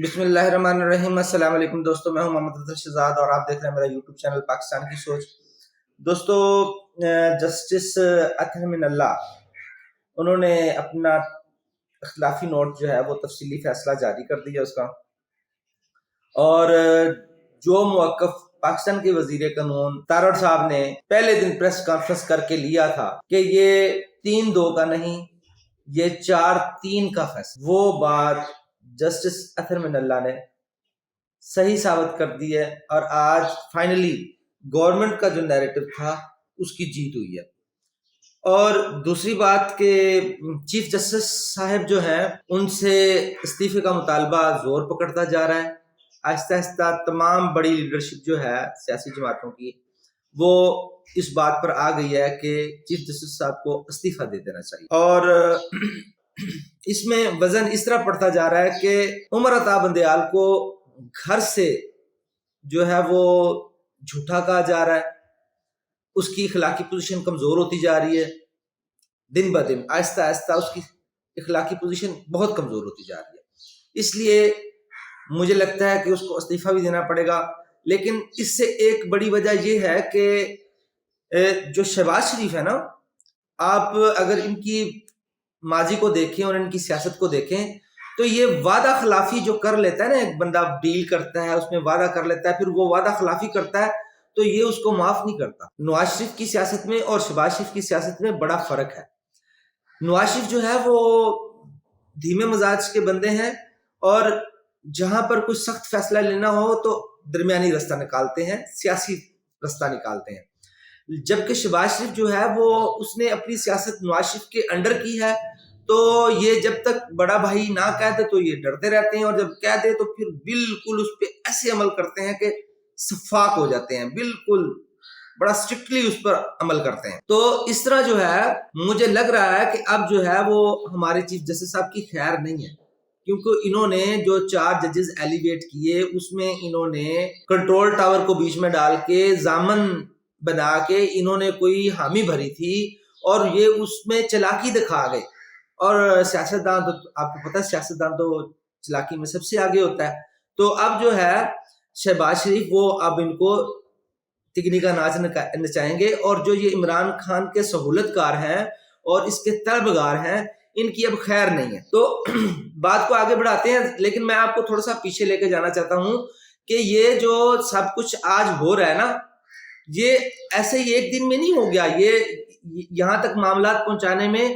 بسم اللہ الرحمن الرحیم۔ السلام علیکم دوستو، میں ہوں محمد اظہر شہزاد اور آپ دیکھ رہے ہیں میرا یوٹیوب چینل پاکستان کی سوچ۔ دوستو، جسٹس اطہر من اللہ انہوں نے اپنا اختلافی نوٹ جو ہے وہ تفصیلی فیصلہ جاری کر دیا اس کا، اور جو موقف پاکستان کے وزیر قانون تارڑ صاحب نے پہلے دن پریس کانفرنس کر کے لیا تھا کہ یہ 3-2 کا نہیں، یہ 4-3 کا فیصلہ، وہ بات جسٹس اطہر من اللہ نے صحیح ثابت کر دی ہے، اور آج فائنلی گورنمنٹ کا جو نیریٹو تھا اس کی جیت ہوئی ہے۔ اور دوسری بات کہ چیف جسٹس صاحب جو ہیں ان سے استعفے کا مطالبہ زور پکڑتا جا رہا ہے۔ آہستہ آہستہ تمام بڑی لیڈرشپ جو ہے سیاسی جماعتوں کی وہ اس بات پر آ گئی ہے کہ چیف جسٹس صاحب کو استعفیٰ دے دینا چاہیے، اور اس میں وزن اس طرح پڑتا جا رہا ہے کہ عمر عطا بندیال کو گھر سے جو ہے وہ جھوٹا کہا جا رہا ہے، اس کی اخلاقی پوزیشن کمزور ہوتی جا رہی ہے، دن بہ دن آہستہ آہستہ اس کی اخلاقی پوزیشن بہت کمزور ہوتی جا رہی ہے۔ اس لیے مجھے لگتا ہے کہ اس کو استعفیٰ بھی دینا پڑے گا، لیکن اس سے ایک بڑی وجہ یہ ہے کہ جو شہباز شریف ہے نا، آپ اگر ان کی ماضی کو دیکھیں اور ان کی سیاست کو دیکھیں تو یہ وعدہ خلافی جو کر لیتا ہے نا، ایک بندہ ڈیل کرتا ہے، اس میں وعدہ کر لیتا ہے، پھر وہ وعدہ خلافی کرتا ہے تو یہ اس کو معاف نہیں کرتا۔ نواز شریف کی سیاست میں اور شہباز شریف کی سیاست میں بڑا فرق ہے۔ نواز شریف جو ہے وہ دھیمے مزاج کے بندے ہیں، اور جہاں پر کوئی سخت فیصلہ لینا ہو تو درمیانی رستہ نکالتے ہیں، سیاسی رستہ نکالتے ہیں، جبکہ شہباز شریف جو ہے وہ اس نے اپنی سیاست نواز شریف کے انڈر کی ہے، تو یہ جب تک بڑا بھائی نہ کہہ دے تو یہ ڈرتے رہتے ہیں، اور جب کہہ دے تو پھر بالکل اس پہ ایسے عمل کرتے ہیں کہ شفاق ہو جاتے ہیں، بالکل بڑا اسٹرکٹلی اس پر عمل کرتے ہیں۔ تو اس طرح جو ہے مجھے لگ رہا ہے کہ اب جو ہے وہ ہمارے چیف جسٹس صاحب کی خیر نہیں ہے، کیونکہ انہوں نے جو 4 ججز ایلیویٹ کیے اس میں انہوں نے کنٹرول ٹاور کو بیچ میں ڈال کے ضامن بنا کے انہوں نے کوئی حامی بھری تھی، اور یہ اس میں چلاکی دکھا گئے، اور سیاستدان تو آپ کو پتہ ہے سیاستدان تو چلاکی میں سب سے آگے ہوتا ہے۔ تو اب جو ہے شہباز شریف وہ اب ان کو تگنی کا ناچ نچائیں گے، اور جو یہ عمران خان کے سہولت کار ہیں اور اس کے طلبگار ہیں ان کی اب خیر نہیں ہے۔ تو بات کو آگے بڑھاتے ہیں، لیکن میں آپ کو تھوڑا سا پیچھے لے کے جانا چاہتا ہوں کہ یہ جو سب کچھ آج ہو رہا ہے نا، یہ ایسے ہی ایک دن میں نہیں ہو گیا، یہ یہاں تک معاملات پہنچانے میں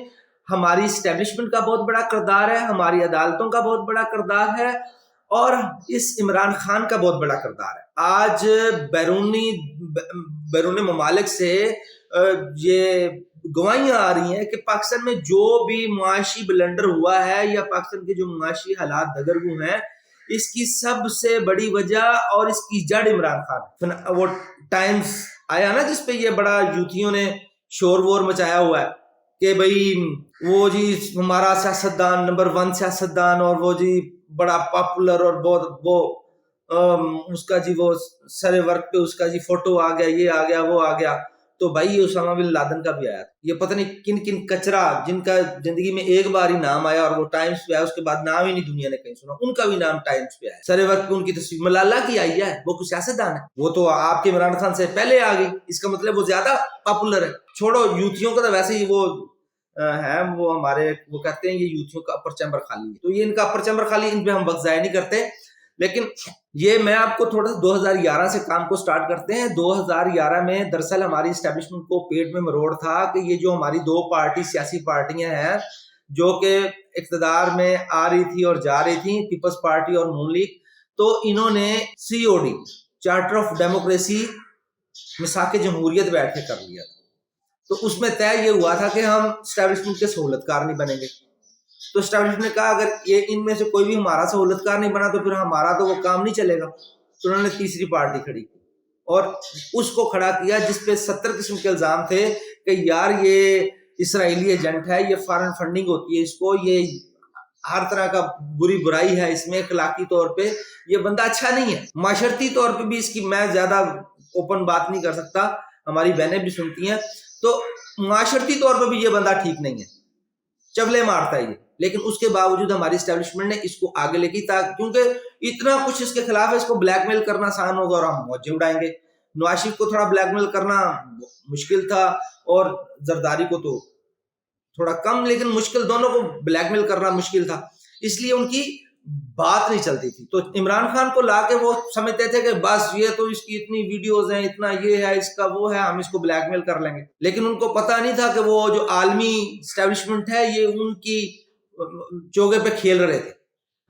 ہماری اسٹیبلشمنٹ کا بہت بڑا کردار ہے، ہماری عدالتوں کا بہت بڑا کردار ہے، اور اس عمران خان کا بہت بڑا کردار ہے۔ آج بیرون ممالک سے یہ گواہیاں آ رہی ہیں کہ پاکستان میں جو بھی معاشی بلنڈر ہوا ہے یا پاکستان کے جو معاشی حالات دگرگوں ہیں، اس کی سب سے بڑی وجہ اور اس کی جڑ عمران خان۔ وہ ٹائمز آیا نا جس پہ یہ بڑا یوتھیوں نے شور وور مچایا ہوا ہے کہ بھئی وہ جی ہمارا سیاستدان نمبر 1 سیاستدان، اور وہ جی بڑا پاپولر، اور بہت وہ اس کا جی وہ سر ورک پہ اس کا جی فوٹو آ گیا، یہ آ گیا وہ آ گیا۔ تو بھائی اسامہ بن لادن کا بھی آیا تھا، یہ پتہ نہیں کن کن کچرا جن کا زندگی میں ایک بار ہی نام آیا اور وہ ٹائمز پہ آیا، اس کے بعد نام ہی نہیں دنیا نے کہیں سنا، ان کا بھی نام ٹائمز پہ آیا۔ سر ورک پہ ان کی تصویر ملالہ کی آئی ہے، وہ کوئی سیاستدان ہے؟ وہ تو آپ کے عمران خان سے پہلے آ گئی، اس کا مطلب وہ زیادہ پاپولر ہے۔ چھوڑو یوتھیوں کا تو ویسے ہی وہ ہے، وہ ہمارے وہ کہتے ہیں یہ یوتھیوں کا اپر چیمبر خالی ہے، تو یہ ان کا اپر چیمبر خالی، ان پہ ہم وقت ضائع نہیں کرتے۔ لیکن یہ میں آپ کو تھوڑا سا 2011 سے کام کو سٹارٹ کرتے ہیں۔ 2011 میں دراصل ہماری اسٹیبلشمنٹ کو پیٹ میں مروڑ تھا کہ یہ جو ہماری 2 سیاسی پارٹیاں ہیں جو کہ اقتدار میں آ رہی تھی اور جا رہی تھیں، پیپلز پارٹی اور نون لیگ، تو انہوں نے COD چارٹر آف ڈیموکریسی میثاق جمہوریت بیٹھ کے کر لیا تھا۔ تو اس میں طے یہ ہوا تھا کہ ہم اسٹیبلشمنٹ کے سہولت کار نہیں بنیں گے۔ تو اسٹیبلشمنٹ نے کہا اگر یہ ان میں سے کوئی بھی ہمارا سہولت کار نہیں بنا تو پھر ہمارا تو وہ کام نہیں چلے گا۔ تو انہوں نے تیسری پارٹی کھڑی کی اور اس کو کھڑا کیا جس پہ 70 قسم کے الزام تھے کہ یار یہ اسرائیلی ایجنٹ ہے، یہ فارن فنڈنگ ہوتی ہے اس کو، یہ ہر طرح کا برائی ہے اس میں، اخلاقی طور پہ یہ بندہ اچھا نہیں ہے، معاشرتی طور پہ بھی اس کی میں زیادہ اوپن بات نہیں کر سکتا، ہماری بہنیں بھی سنتی ہیں، تو معاشرتی طور پہ بھی یہ بندہ ٹھیک نہیں ہے، چبلے مارتا ہے یہ۔ لیکن اس کے باوجود ہماری اسٹیبلشمنٹ نے اس کو آگے لے کی، کیونکہ اتنا کچھ اس کے خلاف ہے، اس کو بلیک میل کرنا آسان ہوگا اور ہم موجے اڑائیں گے۔ نواز شریف کو تھوڑا بلیک میل کرنا مشکل تھا اور زرداری کو تو تھوڑا کم، لیکن مشکل، دونوں کو بلیک میل کرنا مشکل تھا، اس لیے ان کی بات نہیں چلتی تھی۔ تو عمران خان کو لا کے وہ سمجھتے تھے کہ بس یہ تو اس کی اتنی ویڈیوز ہیں، اتنا یہ ہے، اس کا وہ ہے، ہم اس کو بلیک میل کر لیں گے۔ لیکن ان کو پتا نہیں تھا کہ وہ جو عالمی اسٹیبلشمنٹ ہے یہ ان کی چوگے پہ کھیل رہے تھے،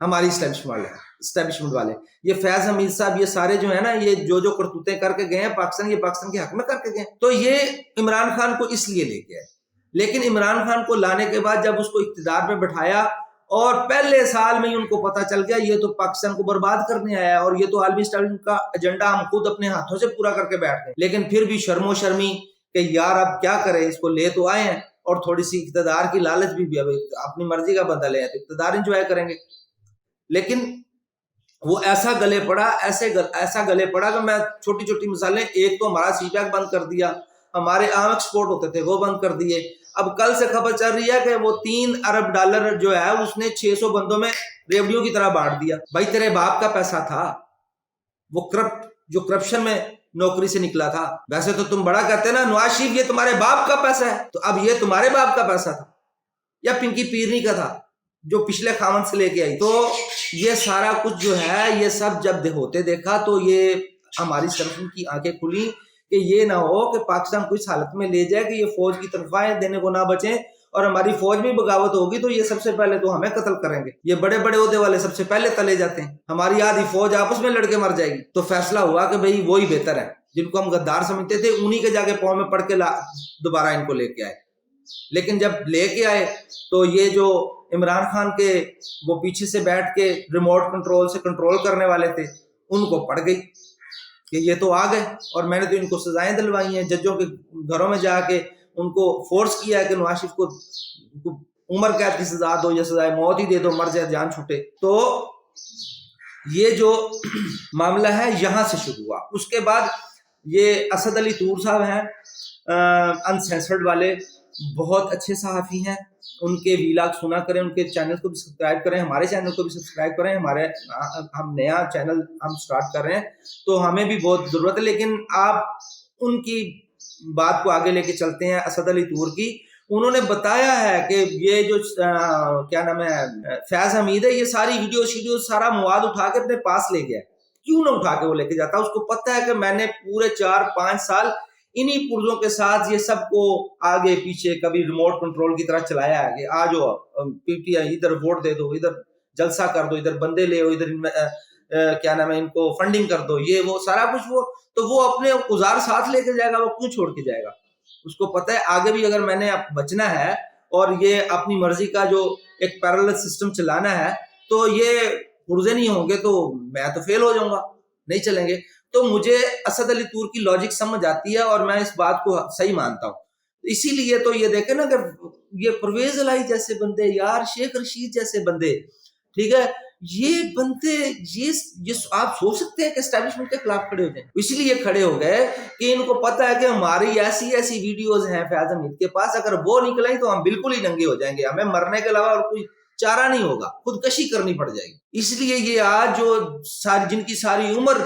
ہماری اسٹیبلشمنٹ والے۔ یہ فیض حمید صاحب، یہ سارے جو ہیں نا، یہ جو کرتوتیں کر کے گئے ہیں پاکستان، یہ پاکستان کے حق میں کر کے گئے، تو یہ عمران خان کو اس لیے لے کے آئے۔ لیکن عمران خان کو لانے کے بعد جب اس کو اقتدار پہ بٹھایا اور پہلے سال میں ہی ان کو پتا چل گیا یہ تو پاکستان کو برباد کرنے آیا ہے اور یہ تو عالمی اسٹیبلشمنٹ کا ایجنڈا ہم خود اپنے ہاتھوں سے پورا کر کے بیٹھ گئے۔ لیکن پھر بھی شرم و شرمی کہ یار اب کیا کرے، اس کو لے تو آئے ہیں اور تھوڑی سی اقتدار کی لالچ بھی اپنی مرضی کا بندہ لے آئے تو اقتدار انجوائے کریں گے۔ لیکن وہ ایسا گلے پڑا کہ میں چھوٹی چھوٹی مثالیں، ایک تو ہمارا سی پیک بند کر دیا، ہمارے عام ایکسپورٹ ہوتے تھے وہ بند کر دیے۔ اب کل سے خبر چل رہی ہے کہ وہ $3 ارب جو ہے اس نے 600 بندوں میں ریوڑیوں کی طرح بانٹ دیا۔ بھائی تیرے باپ کا پیسہ تھا، وہ جو کرپشن میں نوکری سے نکلا تھا۔ ویسے تو تم بڑا کہتے ہیں نا نواز شریف یہ تمہارے باپ کا پیسہ ہے، تو اب یہ تمہارے باپ کا پیسہ تھا یا پنکی پیرنی کا تھا جو پچھلے خاون سے لے کے آئی؟ تو یہ سارا کچھ جو ہے یہ سب جب ہوتے دیکھا تو یہ ہماری اسٹیبلشمنٹ کی آنکھیں کھلی کہ یہ نہ ہو کہ پاکستان کو اس حالت میں لے جائے کہ یہ فوج کی تنخواہیں دینے کو نہ بچیں اور ہماری فوج میں بغاوت ہوگی تو یہ سب سے پہلے تو ہمیں قتل کریں گے۔ یہ بڑے بڑے عہدے والے سب سے پہلے تلے جاتے ہیں، ہماری آدھی فوج آپس میں لڑ کے مر جائے گی۔ تو فیصلہ ہوا کہ بھئی وہی بہتر ہے، جن کو ہم غدار سمجھتے تھے انہی کے جا کے پاؤں میں پڑھ کے دوبارہ ان کو لے کے آئے۔ لیکن جب لے کے آئے تو یہ جو عمران خان کے وہ پیچھے سے بیٹھ کے ریموٹ کنٹرول سے کنٹرول کرنے والے تھے ان کو پڑ گئی کہ یہ تو آ گئے اور میں نے تو ان کو سزائیں دلوائی ہیں، ججوں کے گھروں میں جا کے ان کو فورس کیا ہے کہ نواز شریف کو عمر قید کی سزا دو یا سزائے موت ہی دے دو، مر جائے جان چھوٹے۔ تو یہ جو معاملہ ہے یہاں سے شروع ہوا۔ اس کے بعد یہ اسد علی طور صاحب ہیں، انسینسرڈ والے، بہت اچھے صحافی ہیں، ان کے ویلاگ سنا کریں، ان کے چینل کو بھی سبسکرائب کریں، ہمارے چینل کو بھی سبسکرائب کریں۔ ہم نیا چینل ہم سٹارٹ کر رہے ہیں تو ہمیں بھی بہت ضرورت ہے، لیکن آپ ان کی بات کو آگے لے کے چلتے ہیں۔ اسد علی طور کی انہوں نے بتایا ہے کہ یہ جو کیا نام ہے فیض حمید ہے، یہ ساری ویڈیو سارا مواد اٹھا کے اپنے پاس لے گیا۔ کیوں نہ اٹھا کے وہ لے کے جاتا؟ اس کو پتہ ہے کہ میں نے پورے 4-5 سال انہی پرزوں کے ساتھ یہ سب کو آگے پیچھے کبھی ریموٹ کنٹرول کی طرح چلایا ہے کہ آ جاؤ پی ٹی آئی، ادھر ووٹ دے دو، ادھر جلسہ کر دو، ادھر بندے لے، ادھر کیا نام ہے ان کو فنڈنگ کر دو، یہ وہ سارا کچھ۔ وہ تو وہ اپنے اوزار ساتھ لے کے جائے گا، وہ کیوں چھوڑ کے جائے گا؟ اس کو پتہ ہے آگے بھی اگر میں نے بچنا ہے اور یہ اپنی مرضی کا جو ایک پیرلل سسٹم چلانا ہے تو یہ پرزے نہیں ہوں گے تو میں تو فیل ہو جاؤں گا، نہیں چلیں گے۔ تو مجھے اسد علی طور کی لاجک سمجھ آتی ہے اور میں اس بات کو صحیح مانتا ہوں۔ اسی لیے تو یہ دیکھیں نا کہ یہ پرویز الہی جیسے بندے، یار شیخ رشید جیسے بندے، ٹھیک ہے، یہ بندے یہ آپ سوچ سکتے ہیں کہ اسٹیبلشمنٹ کے خلاف کھڑے ہو جائیں؟ اسی لیے کھڑے ہو گئے کہ ان کو پتا ہے کہ ہماری ایسی ویڈیوز ہیں فیاض حمید کے پاس، اگر وہ نکلیں تو ہم بالکل ہی ننگے ہو جائیں گے، ہمیں مرنے کے علاوہ اور کوئی چارہ نہیں ہوگا، خودکشی کرنی پڑ جائے گی۔ اس لیے یہ آج جو جن کی ساری عمر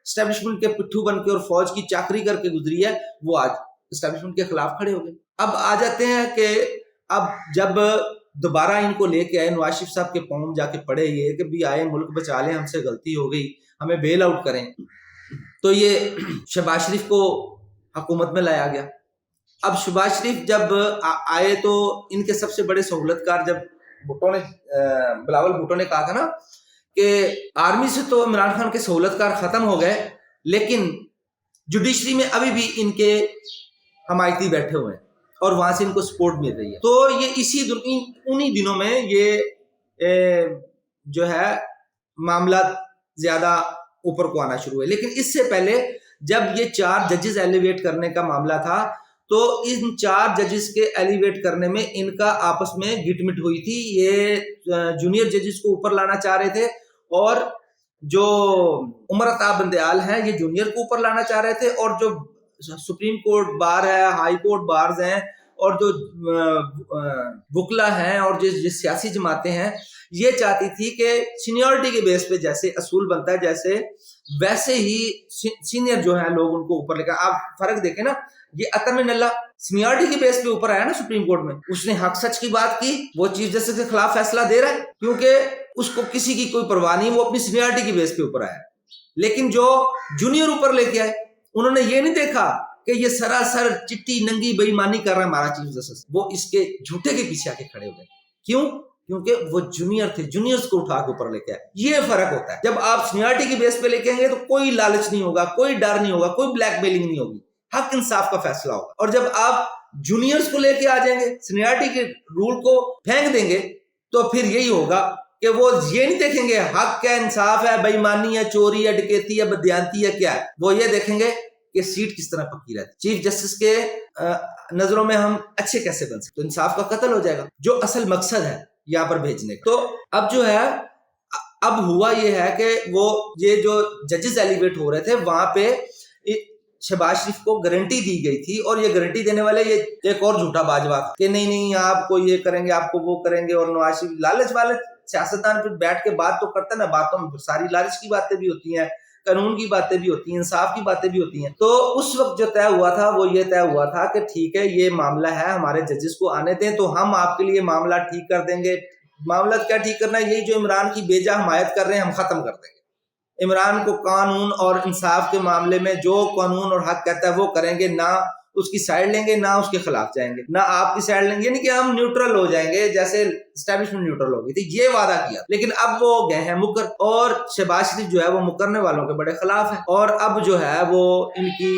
اسٹیبلشمنٹ کے پٹھو بن کے اور فوج کی چاکری کر کے گزری ہے، وہ آج اسٹیبلشمنٹ کے خلاف کھڑے ہو گئے۔ اب آ جاتے ہیں کہ اب جب دوبارہ ان کو لے کے آئے، نواز شریف صاحب کے پاؤں جا کے پڑے یہ کہ بھی آئے ملک بچا لیں، ہم سے غلطی ہو گئی، ہمیں بیل آؤٹ کریں، تو یہ شہباز شریف کو حکومت میں لایا گیا۔ اب شہباز شریف جب آئے تو ان کے سب سے بڑے سہولت کار، جب بلاول بھٹو نے کہا تھا نا کہ آرمی سے تو عمران خان کے سہولت کار ختم ہو گئے لیکن جوڈیشری میں ابھی بھی ان کے حمایتی بیٹھے ہوئے ہیں اور وہاں سے ان کو سپورٹ مل رہی ہے۔ تو یہ انہی دنوں میں یہ جو ہے معاملات زیادہ اوپر کو آنا شروع ہوئے۔ لیکن اس سے پہلے جب یہ 4 ججز ایلیویٹ کرنے کا معاملہ تھا تو ان 4 ججز کے ایلیویٹ کرنے میں ان کا آپس میں گٹ مٹ ہوئی تھی۔ یہ جونیئر ججز کو اوپر لانا چاہ رہے تھے اور جو عمر عطا بندیال ہیں یہ جونیئر کو اوپر لانا چاہ رہے تھے، اور جو سپریم کورٹ بار ہے، ہائی کورٹ بارز ہیں اور جو وکلا ہیں اور جو سیاسی جماعتیں ہیں یہ چاہتی تھی کہ سینیورٹی کے بیس پہ جیسے اصول بنتا ہے جیسے ویسے ہی سینئر جو ہیں لوگ ان کو اوپر لے کر. آپ فرق دیکھیں نا, یہ عطر من اللہ سینیورٹی کے بیس پہ اوپر آیا نا سپریم کورٹ میں, اس نے حق سچ کی بات کی, وہ چیف جسٹس کے خلاف فیصلہ دے رہا ہے کیونکہ اس کو کسی کی کوئی پرواہ نہیں, وہ اپنی سینیورٹی کے بیس پہ اوپر آیا. لیکن جو جونیئر اوپر لے کے آئے انہوں نے یہ نہیں دیکھا کہ یہ سراسر چٹی ننگی بے ایمانی کر رہا ہے ہمارا چیف جسٹس, وہ اس کے جھوٹے کے پیچھے آ کے کھڑے ہوئے. کیوں؟ کیونکہ وہ جونیئر تھے, جونیئرز کو اٹھا کے اوپر لے کے آئے. یہ فرق ہوتا ہے. جب آپ سینیورٹی کی بیس پہ لے کے آئیں گے تو کوئی لالچ نہیں ہوگا, کوئی ڈر نہیں ہوگا, کوئی بلیک میلنگ نہیں ہوگی, حق انصاف کا فیصلہ ہوگا. اور جب آپ جونیئرز کو لے کے آ جائیں گے, سینیورٹی کے رول کو پھینک دیں گے, تو پھر یہی ہوگا کہ وہ یہ نہیں دیکھیں گے حق ہے, انصاف ہے, بے ایمانی ہے, چوری ہے, ڈکیتی ہے, بدیانتی ہے, کیا ہے. وہ یہ دیکھیں گے کہ سیٹ کس طرح پکی رہتی. چیف جسٹس کے نظروں میں ہم اچھے کیسے بن سکتے, تو انصاف کا قتل ہو جائے گا جو اصل مقصد ہے یہاں پر بھیجنے کا. تو اب جو ہے, اب ہوا یہ ہے کہ وہ یہ جو ججز ایلیویٹ ہو رہے تھے وہاں پہ شہباز شریف کو گارنٹی دی گئی تھی, اور یہ گارنٹی دینے والے یہ ایک اور جھوٹا باجوا تھا کہ نہیں آپ کو یہ کریں گے, آپ کو وہ کریں گے. اور نواز شریف لالچ والے سیاستدان پھر بیٹھ کے بات تو کرتا ہے نا, باتوں میں ساری لالچ کی باتیں بھی ہوتی ہیں, قانون کی باتیں بھی ہوتی ہیں, انصاف کی باتیں بھی ہوتی ہیں. تو اس وقت جو طے ہوا تھا وہ یہ طے ہوا تھا کہ ٹھیک ہے یہ معاملہ ہے, ہمارے ججز کو آنے دیں تو ہم آپ کے لیے معاملہ ٹھیک کر دیں گے. معاملہ کیا ٹھیک کرنا ہے, یہی جو عمران کی بیجا حمایت کر رہے ہیں ہم ختم کر دیں گے. عمران کو قانون اور انصاف کے معاملے میں جو قانون اور حق کہتا ہے وہ کریں گے, نہ اس کی سائڈ لیں گے, نہ اس کے خلاف جائیں گے, نہ آپ کی سائڈ لیں گے. یعنی کہ ہم نیوٹرل ہو جائیں گے جیسے اسٹیبلشمنٹ نیوٹرل ہو گئی تھی, یہ وعدہ کیا. لیکن اب وہ گئے ہیں مکر, اور شہباز شریف جو ہے وہ مکرنے والوں کے بڑے خلاف ہے. اور اب جو ہے وہ ان کی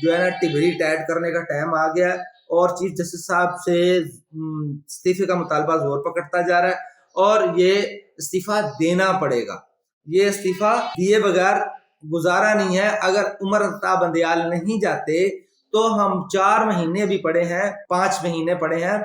جو ہے نا ٹبری ٹائٹ کرنے کا ٹائم آ گیا, اور چیف جسٹس صاحب سے استعفے کا مطالبہ زور پکڑتا جا رہا ہے, اور یہ استعفیٰ دینا پڑے گا. یہ استعفیٰ دیے بغیر گزارا نہیں ہے. اگر عمر الطاف بندیال نہیں جاتے تو ہم 4 مہینے بھی پڑے ہیں, 5 مہینے پڑے ہیں,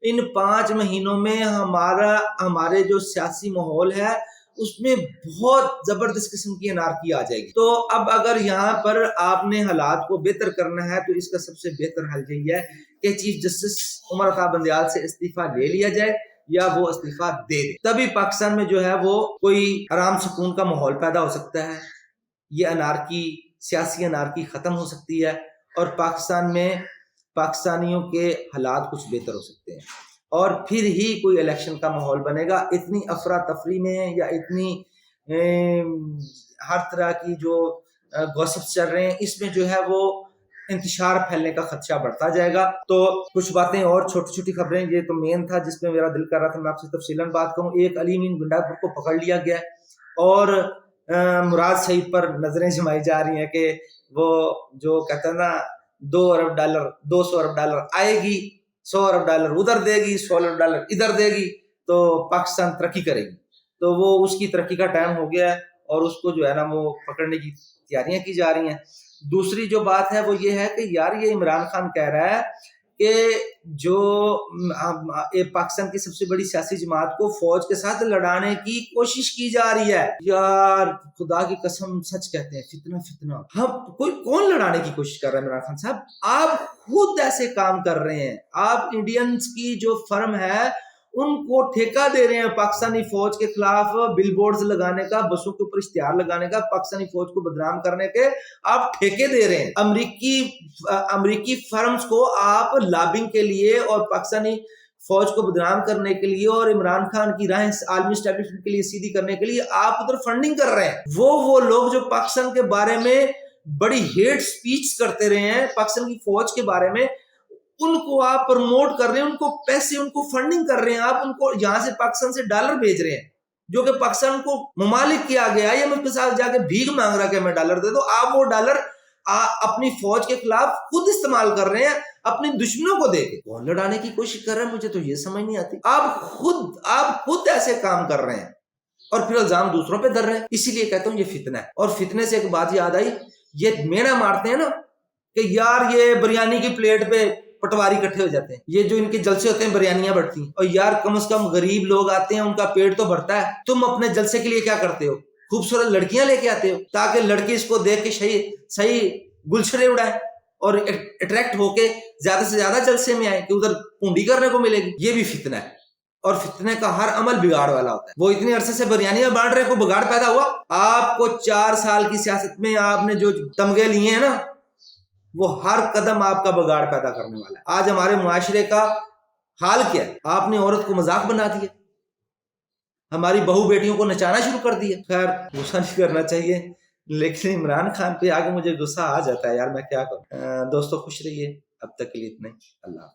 ان 5 مہینوں میں ہمارے جو سیاسی ماحول ہے اس میں بہت زبردست قسم کی انارکی آ جائے گی. تو اب اگر یہاں پر آپ نے حالات کو بہتر کرنا ہے تو اس کا سب سے بہتر حل یہی ہے کہ چیف جسٹس عمر الطاف بندیال سے استعفیٰ لے لیا جائے یا وہ استعفیٰ دے دے. تبھی پاکستان میں جو ہے وہ کوئی آرام سکون کا ماحول پیدا ہو سکتا ہے, یہ انارکی, سیاسی انارکی ختم ہو سکتی ہے, اور پاکستان میں پاکستانیوں کے حالات کچھ بہتر ہو سکتے ہیں, اور پھر ہی کوئی الیکشن کا ماحول بنے گا. اتنی افراتفری میں یا اتنی ہر طرح کی جو گوسپس چل رہے ہیں اس میں جو ہے وہ انتشار پھیلنے کا خدشہ بڑھتا جائے گا. تو کچھ باتیں اور چھوٹی چھوٹی خبریں, یہ تو مین تھا جس میں میرا دل کر رہا تھا میں آپ سے تفصیلاً بات کروں. ایک علی امین گنڈا پور کو پکڑ لیا گیا اور مراد سعید پر نظریں جمائی جا رہی ہیں کہ وہ جو کہتا ہے نا $2 ارب $200 ارب آئے گی, $100 ارب ادھر دے گی, $100 ارب ادھر دے گی تو پاکستان ترقی کرے گی. تو وہ اس کی ترقی کا ٹائم ہو گیا ہے اور اس کو جو ہے نا وہ پکڑنے کی تیاریاں کی جا رہی ہیں. دوسری جو بات ہے وہ یہ ہے کہ یار یہ عمران خان کہہ رہا ہے کہ جو پاکستان کی سب سے بڑی سیاسی جماعت کو فوج کے ساتھ لڑانے کی کوشش کی جا رہی ہے. یار خدا کی قسم سچ کہتے ہیں, فتنہ ہم کون لڑانے کی کوشش کر رہا ہے عمران خان صاحب؟ آپ خود ایسے کام کر رہے ہیں. آپ انڈینز کی جو فرم ہے ان کو ٹھیکہ دے رہے ہیں پاکستانی فوج کے خلاف بل بورڈز لگانے کا, بسوں کے اوپر اشتہار لگانے کا, پاکستانی فوج کو بدنام کرنے کے آپ ٹھیکے دے رہے ہیں. امریکی فرمز کو آپ لابنگ کے لیے اور پاکستانی فوج کو بدنام کرنے کے لیے اور عمران خان کی راہیں عالمی اسٹیبلشمنٹ کے لیے سیدھی کرنے کے لیے آپ ادھر فنڈنگ کر رہے ہیں. وہ لوگ جو پاکستان کے بارے میں بڑی ہیٹ سپیچ کرتے رہے ہیں پاکستان کی فوج کے بارے میں, ان کو آپ پروموٹ کر رہے ہیں, ان کو پیسے, ان کو فنڈنگ کر رہے ہیں. آپ ان کو یہاں سے پاکستان سے ڈالر بھیج رہے ہیں جو کہ پاکستان کو ممالک کیا گیا ہے, یا مجھ کے ساتھ جا کے بھیک مانگ رہا کہ میں ڈالر دے دو. آپ وہ ڈالر اپنی فوج کے خلاف خود استعمال کر رہے ہیں, اپنے دشمنوں کو دے کے. کون لڑانے کی کوشش کر رہا ہے مجھے تو یہ سمجھ نہیں آتی. آپ خود ایسے کام کر رہے ہیں اور پھر الزام دوسروں پہ دھر رہے ہیں. اسی لیے کہتا ہوں یہ فتنہ ہے. اور فتنے سے ایک بات یاد آئی, یہ مینا مارتے ہیں نا کہ یار یہ بریانی کی پلیٹ پہ پٹواری کٹھے ہو جاتے ہیں, یہ جو ان کے جلسے ہوتے ہیں بریانیاں بڑھتی ہیں, اور یار کم از کم غریب لوگ آتے ہیں ان کا پیٹ تو بھرتا ہے. تم اپنے جلسے کے لیے کیا کرتے ہو؟ خوبصورت لڑکیاں لے کے آتے ہو تاکہ لڑکی اس کو دیکھ کے صحیح گلچھرے اڑائیں. اور اٹریکٹ ہو کے زیادہ سے زیادہ جلسے میں آئے کہ ادھر پونڈی کرنے کو ملے گی. یہ بھی فتنہ ہے، اور فتنے کا ہر عمل بگاڑ والا ہوتا ہے. وہ اتنے عرصے سے بریانیاں بانٹ رہے، کو بگاڑ پیدا ہوا؟ آپ کو 4 سال کی سیاست میں آپ نے جو تمغے لیے ہیں نا، وہ ہر قدم آپ کا بگاڑ پیدا کرنے والا ہے. آج ہمارے معاشرے کا حال کیا ہے؟ آپ نے عورت کو مذاق بنا دیا، ہماری بہو بیٹیوں کو نچانا شروع کر دیا. خیر غصہ نہیں کرنا چاہیے، لیکن عمران خان پہ آگے مجھے غصہ آ جاتا ہے یار، میں کیا کروں. دوستو خوش رہیے، اب تک کے لیے اتنے، اللہ حافظ.